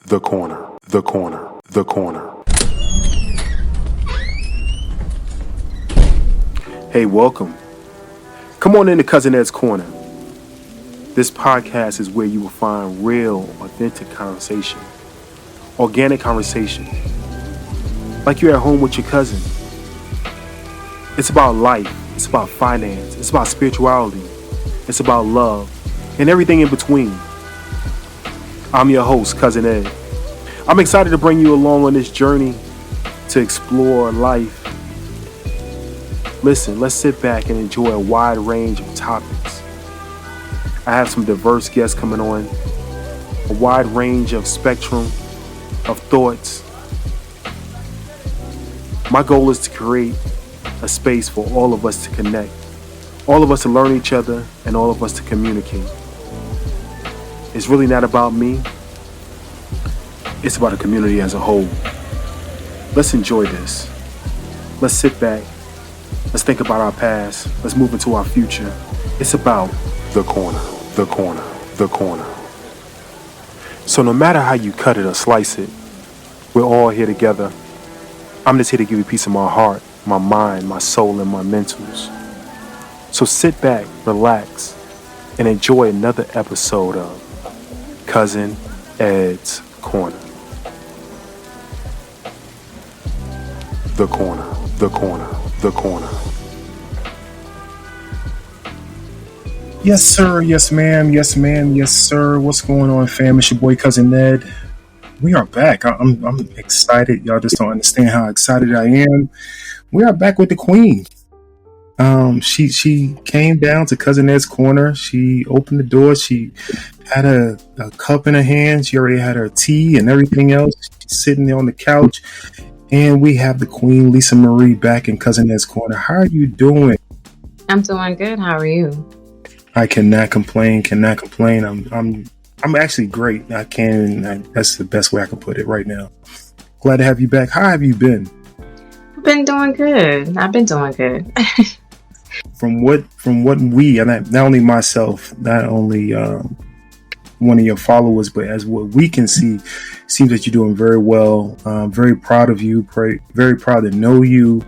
The corner, the corner, the corner. Hey, welcome. Come on into Cousin Ed's Corner. This podcast is where you will find real, authentic conversation. Organic conversation. Like you're at home with your cousin. It's about life. It's about finance. It's about spirituality. It's about love. And everything in between. I'm your host, Cousin Ed. I'm excited to bring you along on this journey to explore life. Listen, let's sit back and enjoy a wide range of topics. I have some diverse guests coming on, a wide range of spectrum of thoughts. My goal is to create a space for all of us to connect, all of us to learn each other, and all of us to communicate. It's really not about me. It's about a community as a whole. Let's enjoy this. Let's sit back. Let's think about our past. Let's move into our future. It's about the corner, the corner, the corner. So no matter how you cut it or slice it, we're all here together. I'm just here to give you a piece of my heart, my mind, my soul, and my mentals. So sit back, relax, and enjoy another episode of Cousin Ed's Corner. The corner, the corner, the corner. Yes, sir. Yes, ma'am. Yes, ma'am. Yes, sir. What's going on, fam? It's your boy, Cousin Ed. We are back. I'm excited. Y'all just don't understand how excited I am. We are back with the Queen. She came down to Cousin Ed's Corner. She opened the door. She had a cup in her hand. She already had her tea and everything else. She's sitting there on the couch. And we have the Queen, Lisa Marie, back in Cousin Ed's Corner. How are you doing? I'm doing good. How are you? I cannot complain. I'm actually great. That's the best way I can put it right now. Glad to have you back. How have you been? I've been doing good. From what we, and not only myself, not only one of your followers, but as what we can see, seems that you're doing very well. Very proud of you. Very proud to know you.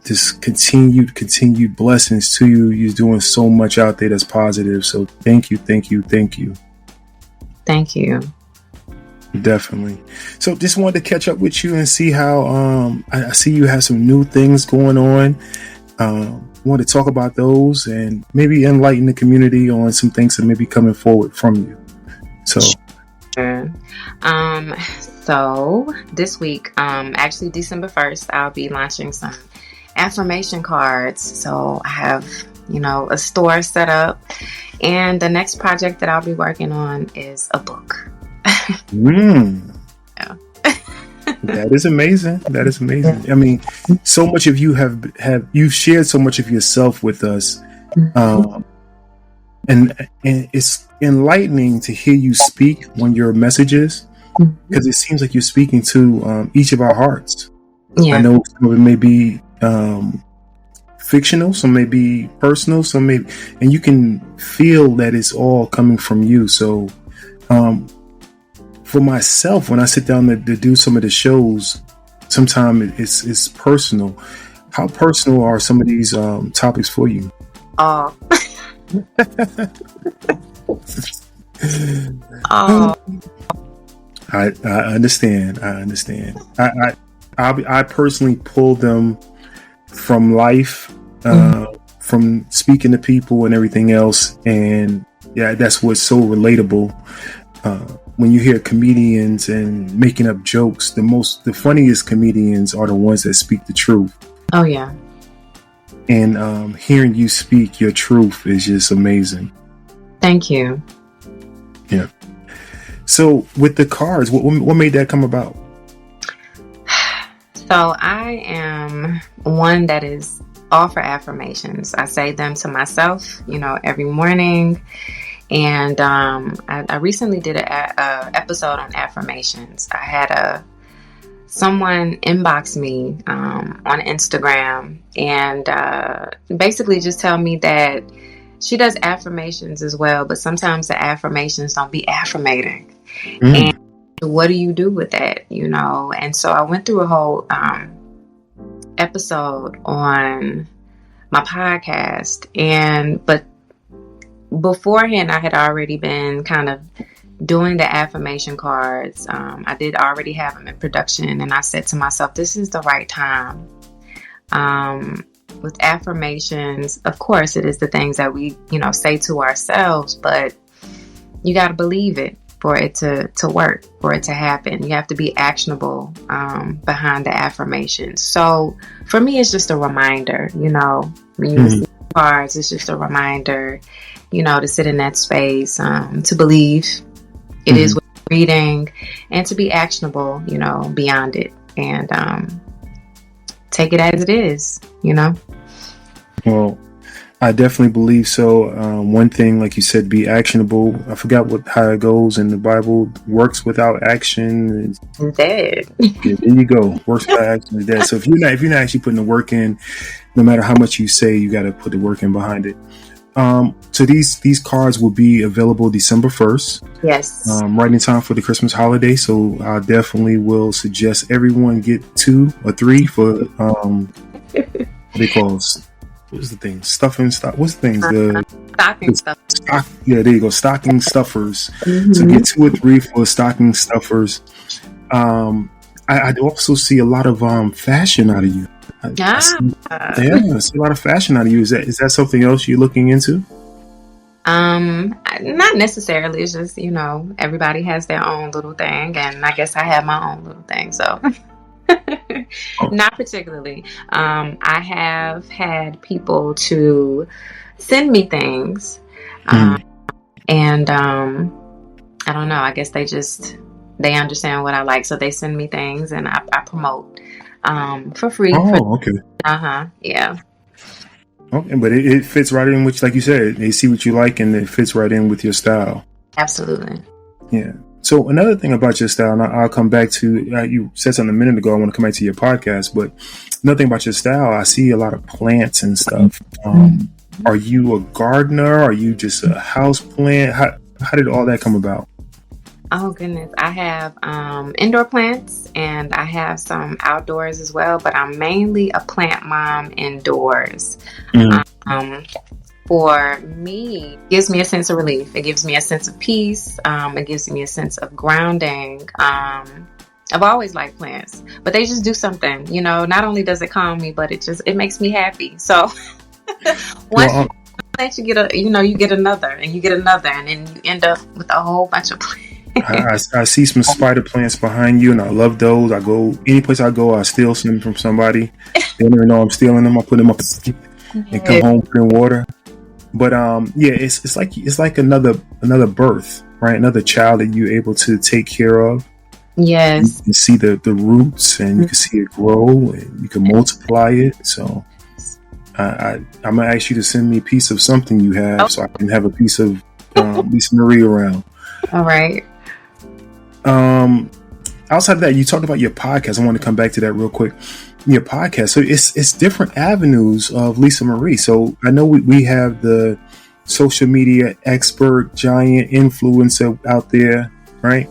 Just continued blessings to you. You're doing so much out there that's positive. So thank you. Thank you. Definitely. So just wanted to catch up with you and see how I see you have some new things going on. Want to talk about those and maybe enlighten the community on some things that may be coming forward from you. So so this week, actually December 1st, I'll be launching some affirmation cards. So I have, a store set up, and the next project that I'll be working on is a book. Yeah. That is amazing. I mean, so much of you you've shared so much of yourself with us, and it's enlightening to hear you speak on your messages, because it seems like you're speaking to each of our hearts. Yeah. I know some of it may be fictional, some may be personal, and you can feel that it's all coming from you. So, for myself, when I sit down to do some of the shows, sometimes it's personal. How personal are some of these topics for you? Oh. I understand. I personally pull them from life, from speaking to people and everything else, and yeah, that's what's so relatable. When you hear comedians and making up jokes, the funniest comedians are the ones that speak the truth. Oh yeah. And hearing you speak your truth is just amazing. Thank you. Yeah. So with the cards, what made that come about? So I am one that is all for affirmations. I say them to myself, every morning. And I recently did a episode on affirmations. I had someone inbox me on Instagram and basically just tell me that she does affirmations as well, but sometimes the affirmations don't be affirmating. Mm. What do you do with that, And so I went through a whole episode on my podcast, but beforehand I had already been kind of doing the affirmation cards. I did already have them in production, and I said to myself, this is the right time. With affirmations, of course, it is the things that we, say to ourselves, but you got to believe it for it to work, for it to happen. You have to be actionable behind the affirmations. So for me, it's just a reminder, when you receive cards, it's just a reminder, to sit in that space, to believe it is what you're reading, and to be actionable, beyond it, and take it as it is, Well, I definitely believe so. One thing, like you said, be actionable. I forgot how it goes in the Bible. Works without action is dead. Yeah, there you go. Works without action is dead. So if you're not actually putting the work in, no matter how much you say, you got to put the work in behind it. So these cards will be available December 1st. Yes. Right in time for the Christmas holiday. So I definitely will suggest everyone get 2 or 3 for what they call. What's the thing? Stuffing stuff. What's the things? Stocking stuffers. Yeah, there you go. Stocking stuffers. So get 2 or 3 for stocking stuffers. I also see a lot of fashion out of you. I see a lot of fashion out of you. Is that something else you're looking into? Not necessarily. It's just, everybody has their own little thing, and I guess I have my own little thing. So. Not particularly. I have had people to send me things, and I don't know. I guess they understand what I like, so they send me things, and I promote for free. Oh, okay. Yeah. Okay, but it fits right in with, like you said, they see what you like, and it fits right in with your style. Absolutely. Yeah. So another thing about your style, and I'll come back to, you said something a minute ago, I want to come back to your podcast, but another thing about your style, I see a lot of plants and stuff. Are you a gardener? Are you just a house plant? How did all that come about? Oh, goodness. I have indoor plants, and I have some outdoors as well, but I'm mainly a plant mom indoors. For me, it gives me a sense of relief. It gives me a sense of peace. It gives me a sense of grounding. I've always liked plants, but they just do something, not only does it calm me, but it makes me happy. So once you plant, you get another, and you get another, and then you end up with a whole bunch of plants. I see some spider plants behind you, and I love those. Any place I go, I steal some from somebody. They don't even know I'm stealing them. I put them up and come home, put in water. But it's like another birth, right? Another child that you're able to take care of. Yes. You can see the roots, and you can see it grow, and you can multiply it. So I'm gonna ask you to send me a piece of something you have, so I can have a piece of Lisa Marie around. All right. Outside of that, you talked about your podcast. I want to come back to that real quick. Your podcast, so it's different avenues of Lisa Marie. So I know we have the social media expert, giant influencer out there, right?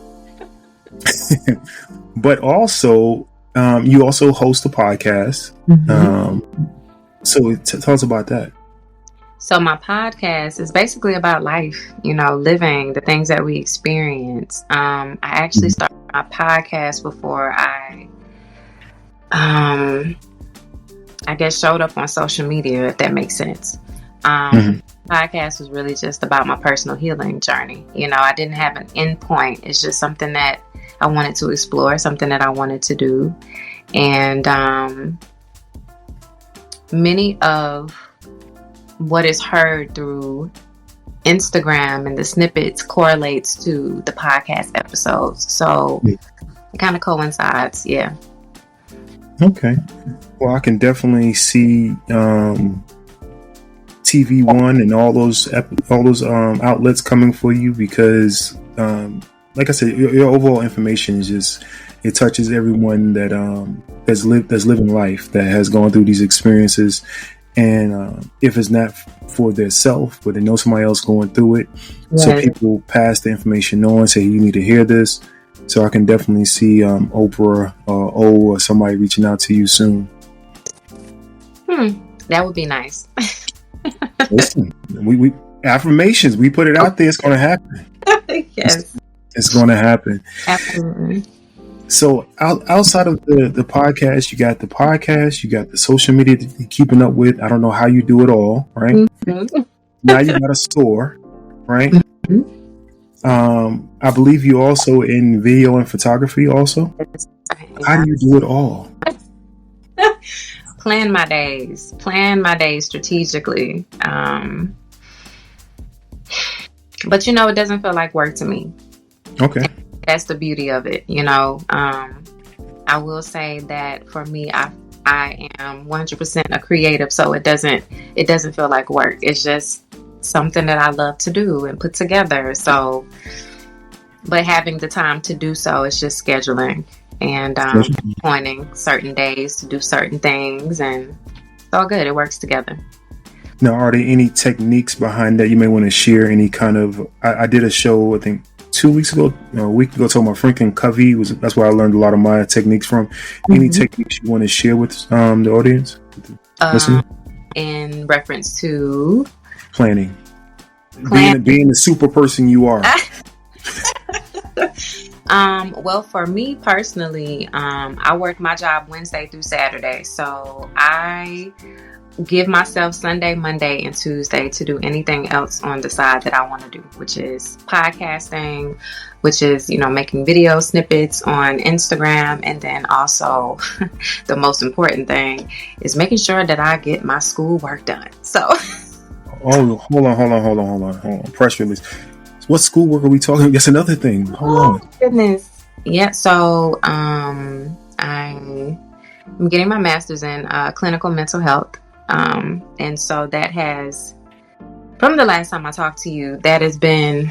But also, you also host a podcast. So tell us about that. So my podcast is basically about life, living the things that we experience. I actually started my podcast before I guess showed up on social media, if that makes sense. Podcast was really just about my personal healing journey. I didn't have an end point. It's just something that I wanted to explore, something that I wanted to do. And many of what is heard through Instagram and the snippets correlates to the podcast episodes. So it kind of coincides. Yeah. Okay. Well, I can definitely see TV One and all those outlets coming for you because, like I said, your overall information is just, it touches everyone that that's living life, that has gone through these experiences, And if it's not for their self, but they know somebody else going through it, so Right. people pass the information on, say you need to hear this. So I can definitely see Oprah or or somebody reaching out to you soon. That would be nice. Listen, we affirmations, we put it out there, it's going to happen. Yes, It's going to happen. absolutely. So outside of the podcast, you got the social media that you're keeping up with. I don't know how you do it all, right? Mhm. Now you got a store, right? Mhm. I believe you also in video and photography also. How do you do it all? Plan my days strategically. But it doesn't feel like work to me. Okay. That's the beauty of it. I will say that for me, I am 100% a creative, so it doesn't feel like work. It's just something that I love to do and put together. So, but having the time to do so is just scheduling and pointing certain days to do certain things, and it's all good. It works together. Now, are there any techniques behind that you may want to share? Any kind of? I did a show, I think 2 weeks ago, a week ago, talking about Franklin Covey. That's where I learned a lot of my techniques from. Any techniques you want to share with the audience? In reference to planning. Being the super person you are. Well, for me personally, I work my job Wednesday through Saturday, so I give myself Sunday, Monday, and Tuesday to do anything else on the side that I want to do, which is podcasting, which is, making video snippets on Instagram. And then also the most important thing is making sure that I get my school work done. So. Oh, hold on. Press release. What schoolwork are we talking? That's another thing. Hold on. Goodness. Yeah. So, I'm getting my master's in clinical mental health. And so that has, from the last time I talked to you, it's been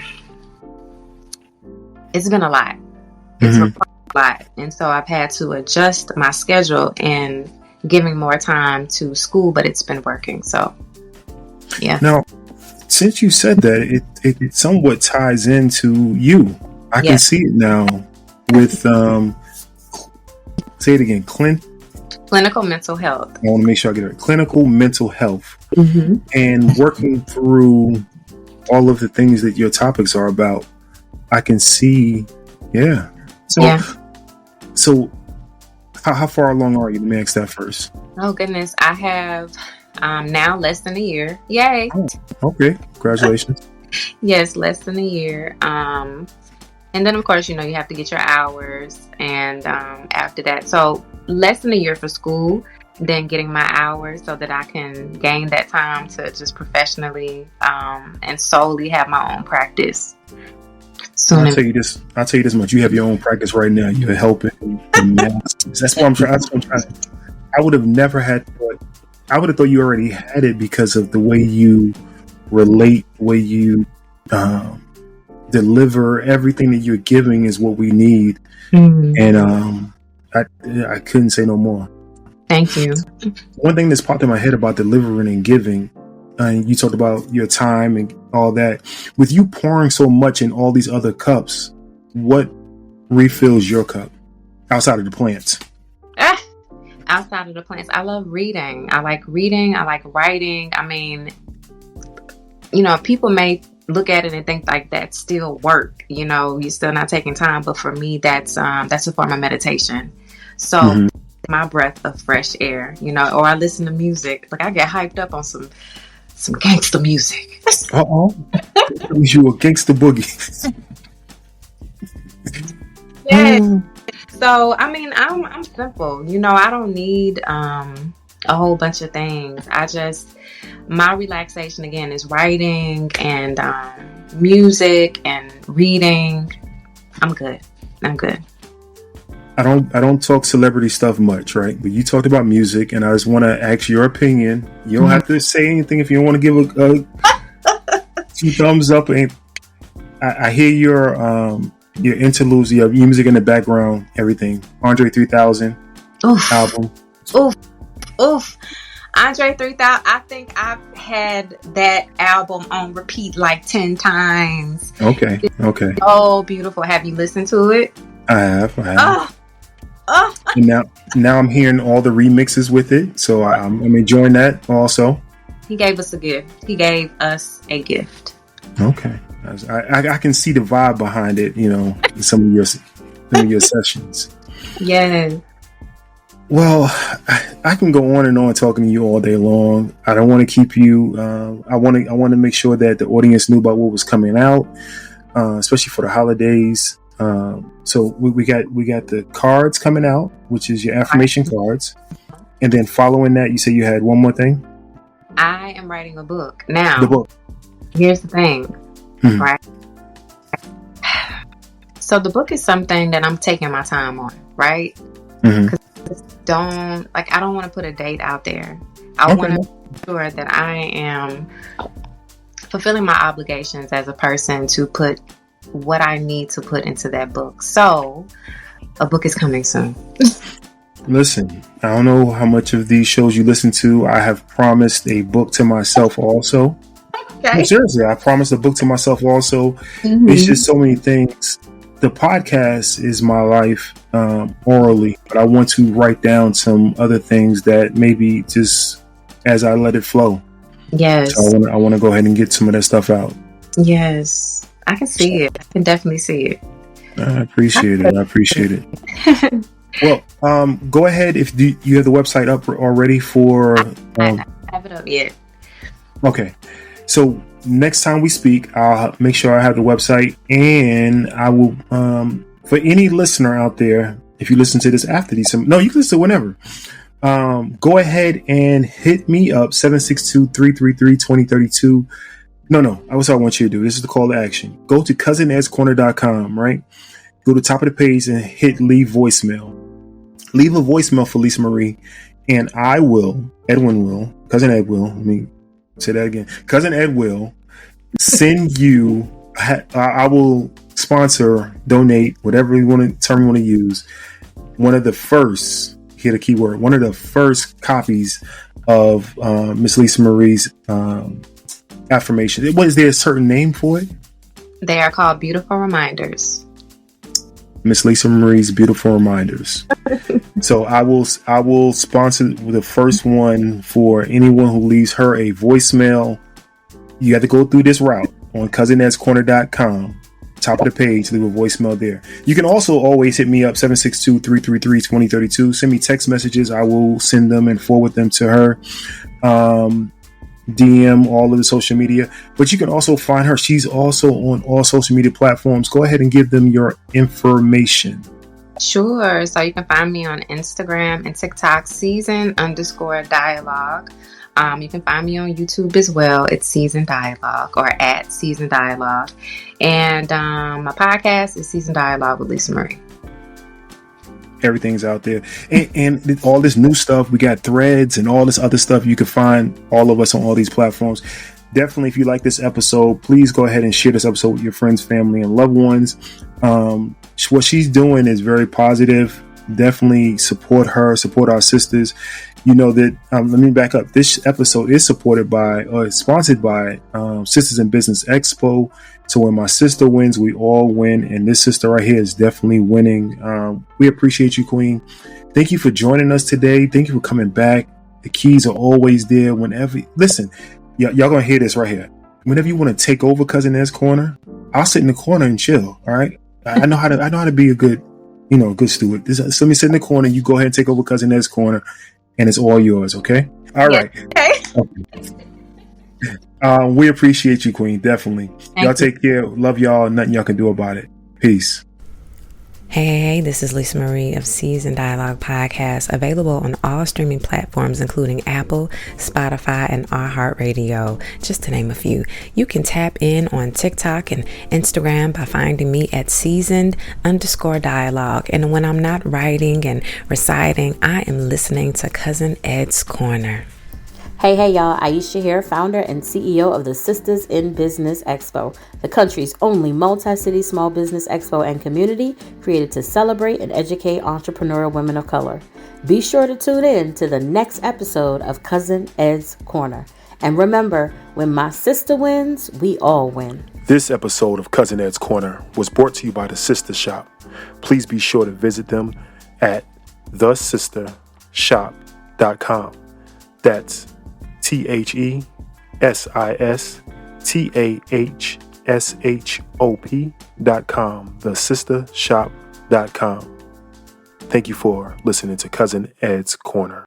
a lot. It's a lot. And so I've had to adjust my schedule and giving more time to school, but it's been working. So, yeah. Now, since you said that, it somewhat ties into you. I can see it now with, say it again, clinical mental health. I want to make sure I get it right. Clinical mental health. And working through all of the things that your topics are about. I can see, So how far along are you? Let me ask that first. Oh, goodness. I have now less than a year. Yay. Oh, okay. Congratulations. Yes, less than a year. And then, of course, you have to get your hours. And after that, so less than a year for school, then getting my hours so that I can gain that time to just professionally and solely have my own practice. I'll tell you this much. You have your own practice right now. You're helping the masses. That's what I'm trying. I would have never had thought. I would have thought you already had it because of the way you relate, the way you deliver. Everything that you're giving is what we need. And I couldn't say no more. Thank you. One thing that's popped in my head about delivering and giving, and you talked about your time and all that. With you pouring so much in all these other cups, what refills your cup outside of the plants? Outside of the plants, I love reading. I like reading. I like writing. I mean, people may look at it and think like that's still work. You're still not taking time. But for me, that's a form of meditation. So my breath of fresh air, or I listen to music. Like I get hyped up on some gangster music. You a gangster boogie. Yeah. So I mean, I'm simple. I don't need a whole bunch of things. My relaxation again is writing and music and reading. I'm good. I don't talk celebrity stuff much, right? But you talked about music, and I just want to ask your opinion. You don't have to say anything if you don't want to give a 2 thumbs up. And I hear your interludes, your music in the background, everything. Andre 3000 album. Oof. Andre 3000. I think I've had that album on repeat like 10 times. Okay. Oh, beautiful. Have you listened to it? I have. Oh. And now I'm hearing all the remixes with it, so I'm enjoying that also. He gave us a gift. He gave us a gift. Okay. I can see the vibe behind it, in some of your sessions. Yeah. Well, I can go on and on talking to you all day long. I don't want to keep you. I want to make sure that the audience knew about what was coming out, especially for the holidays. So we got the cards coming out, which is your affirmation cards, and then following that, you say you had one more thing. I am writing a book now. The book. Here's the thing, right? So the book is something that I'm taking my time on, right? Mm-hmm. I don't want to put a date out there. I want to make sure that I am fulfilling my obligations as a person to put what I need to put into that book. So a book is coming soon. Listen, I don't know how much of these shows you listen to. I have promised a book to myself also. Okay. No, seriously, I promised a book to myself also. Mm-hmm. It's just so many things. The podcast is my life orally, but I want to write down some other things that maybe just as I let it flow. Yes. So I want to go ahead and get some of that stuff out. Yes. I can see it. I can definitely see it. I appreciate it. Well, go ahead if you have the website up already for... I have it up yet. Okay. So next time we speak, I'll make sure I have the website, and I will, for any listener out there, if you listen to this after December, you can listen to whenever. Go ahead and hit me up, 762-333-2032. No, that's what I want you to do. This is the call to action. Go to cousinedscorner.com, right? Go to the top of the page and hit leave voicemail. Leave a voicemail for Lisa Marie, and Cousin Ed will, let me say that again. Cousin Ed will send you, I will sponsor, donate, whatever term you want to use, one of the first, hit a keyword, one of the first copies of Miss Lisa Marie's affirmation. Is there a certain name for it? They are called Beautiful Reminders. Miss Lisa Marie's Beautiful Reminders. So I will sponsor the first one for anyone who leaves her a voicemail. You have to go through this route on cousinedscorner.com. Top of the page, leave a voicemail there. You can also always hit me up, 762-333-2032. Send me text messages. I will send them and forward them to her. DM, all of the social media, but you can also find her. She's also on all social media platforms. Go ahead and give them your information. Sure. So you can find me on Instagram and TikTok, season_dialogue. You can find me on YouTube as well. It's Season Dialogue or at Season Dialogue. And my podcast is Season Dialogue with Lisa Marie. Everything's out there, and all this new stuff. We got threads and all this other stuff. You can find all of us on all these platforms. Definitely, if you like this episode, please go ahead and share this episode with your friends, family, and loved ones. What she's doing is very positive. Definitely support her, support our sisters. You know that, let me back up. This episode is sponsored by Sisters in Business Expo. So when my sister wins, we all win. And this sister right here is definitely winning. We appreciate you, Queen. Thank you for joining us today. Thank you for coming back. The keys are always there whenever. Listen, y'all gonna hear this right here. Whenever you want to take over Cousin Ed's Corner, I'll sit in the corner and chill. All right. I know how to be a good steward. So let me sit in the corner. You go ahead and take over Cousin Ed's Corner, and it's all yours. Okay. All right. Okay. We appreciate you, Queen. Definitely. Y'all take care. Love y'all. Nothing y'all can do about it. Peace. Hey, this is Lisa Marie of Season Dialogue Podcast, available on all streaming platforms, including Apple, Spotify, and iHeartRadio, just to name a few. You can tap in on TikTok and Instagram by finding me at seasoned_dialogue. And when I'm not writing and reciting, I am listening to Cousin Ed's Corner. Hey, y'all. Aisha here, founder and CEO of the Sistahs in Business Expo, the country's only multi-city small business expo and community created to celebrate and educate entrepreneurial women of color. Be sure to tune in to the next episode of Cousin Ed's Corner. And remember, when my sister wins, we all win. This episode of Cousin Ed's Corner was brought to you by the Sistah Shop. Please be sure to visit them at thesistahshop.com. That's TheSistahshop.com. Thesistahshop.com. Thank you for listening to Cousin Ed's Corner.